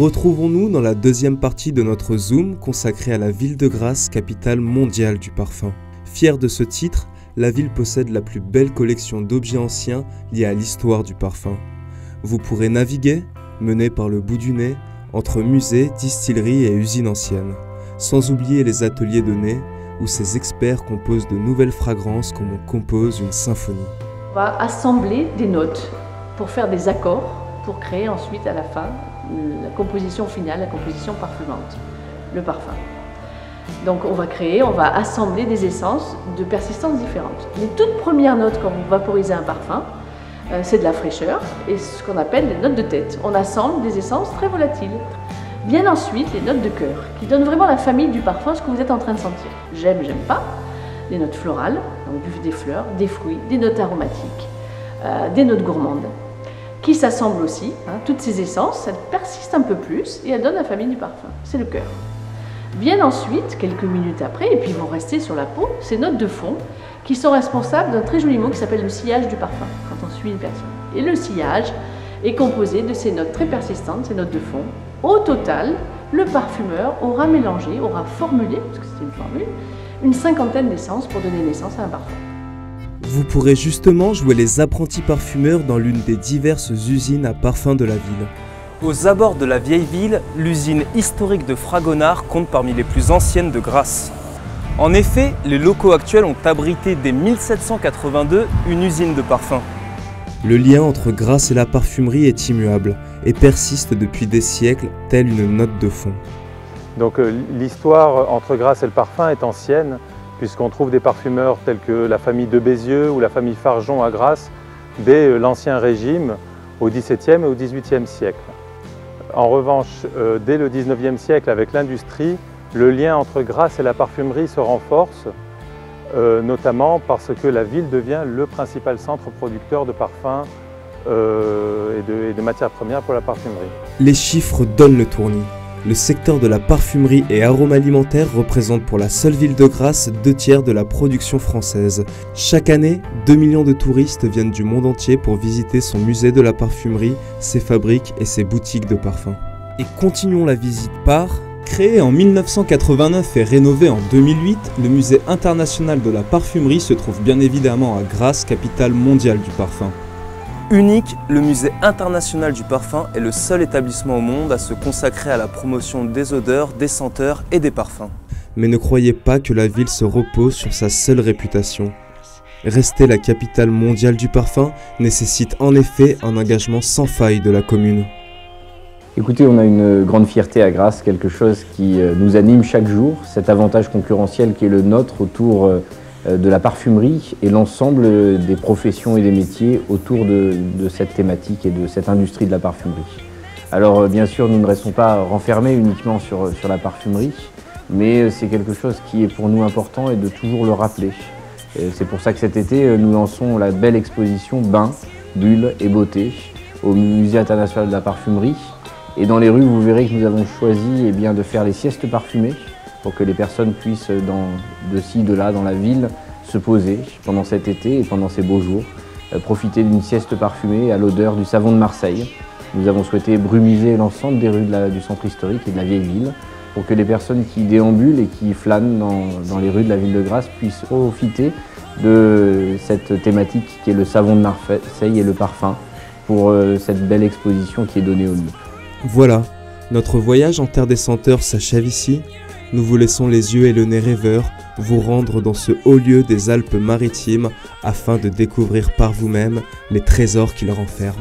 Retrouvons-nous dans la deuxième partie de notre Zoom consacrée à la ville de Grasse, capitale mondiale du parfum. Fière de ce titre, la ville possède la plus belle collection d'objets anciens liés à l'histoire du parfum. Vous pourrez naviguer, mené par le bout du nez, entre musées, distilleries et usines anciennes, sans oublier les ateliers de nez où ces experts composent de nouvelles fragrances comme on compose une symphonie. On va assembler des notes pour faire des accords, pour créer ensuite à la fin la composition finale, la composition parfumante, le parfum. Donc on va assembler des essences de persistances différentes. Les toutes premières notes quand vous vaporisez un parfum, c'est de la fraîcheur et ce qu'on appelle les notes de tête. On assemble des essences très volatiles. Viennent ensuite les notes de cœur, qui donnent vraiment la famille du parfum, ce que vous êtes en train de sentir. J'aime, j'aime pas. Les notes florales, donc des fleurs, des fruits, des notes aromatiques, des notes gourmandes, qui s'assemblent aussi. Toutes ces essences, elles persistent un peu plus et elles donnent la famille du parfum. C'est le cœur. Viennent ensuite, quelques minutes après, et puis vont rester sur la peau, ces notes de fond, qui sont responsables d'un très joli mot qui s'appelle le sillage du parfum, quand on suit une personne. Et le sillage est composé de ces notes très persistantes, ces notes de fond. Au total, le parfumeur aura mélangé, aura formulé, parce que c'est une formule, une cinquantaine d'essences pour donner naissance à un parfum. Vous pourrez justement jouer les apprentis parfumeurs dans l'une des diverses usines à parfums de la ville. Aux abords de la vieille ville, l'usine historique de Fragonard compte parmi les plus anciennes de Grasse. En effet, les locaux actuels ont abrité dès 1782 une usine de parfums. Le lien entre Grasse et la parfumerie est immuable et persiste depuis des siècles, telle une note de fond. Donc l'histoire entre Grasse et le parfum est ancienne, puisqu'on trouve des parfumeurs tels que la famille de Bézieux ou la famille Farjon à Grasse dès l'Ancien Régime au XVIIe et au XVIIIe siècle. En revanche, dès le XIXe siècle, avec l'industrie, le lien entre Grasse et la parfumerie se renforce, notamment parce que la ville devient le principal centre producteur de parfums et de matières premières pour la parfumerie. Les chiffres donnent le tournis. Le secteur de la parfumerie et agroalimentaire représente pour la seule ville de Grasse 2/3 de la production française. Chaque année, 2 millions de touristes viennent du monde entier pour visiter son musée de la parfumerie, ses fabriques et ses boutiques de parfums. Et continuons la visite par... Créé en 1989 et rénové en 2008, le musée international de la parfumerie se trouve bien évidemment à Grasse, capitale mondiale du parfum. Unique, le musée international du parfum est le seul établissement au monde à se consacrer à la promotion des odeurs, des senteurs et des parfums. Mais ne croyez pas que la ville se repose sur sa seule réputation. Rester la capitale mondiale du parfum nécessite en effet un engagement sans faille de la commune. Écoutez, on a une grande fierté à Grasse, quelque chose qui nous anime chaque jour, cet avantage concurrentiel qui est le nôtre autour de la parfumerie et l'ensemble des professions et des métiers autour de cette thématique et de cette industrie de la parfumerie. Alors bien sûr, nous ne restons pas renfermés uniquement sur la parfumerie, mais c'est quelque chose qui est pour nous important et de toujours le rappeler. C'est pour ça que cet été, nous lançons la belle exposition Bains, Bulles et Beauté au Musée international de la parfumerie. Et dans les rues, vous verrez que nous avons choisi de faire les siestes parfumées pour que les personnes puissent, de ci, de là, dans la ville, se poser pendant cet été et pendant ces beaux jours, profiter d'une sieste parfumée à l'odeur du savon de Marseille. Nous avons souhaité brumiser l'ensemble des rues du centre historique et de la vieille ville pour que les personnes qui déambulent et qui flânent dans les rues de la ville de Grasse puissent profiter de cette thématique qui est le savon de Marseille et le parfum pour cette belle exposition qui est donnée au MUP. Voilà, notre voyage en terre des senteurs s'achève ici. Nous vous laissons les yeux et le nez rêveurs vous rendre dans ce haut lieu des Alpes-Maritimes afin de découvrir par vous-même les trésors qu'ils renferment.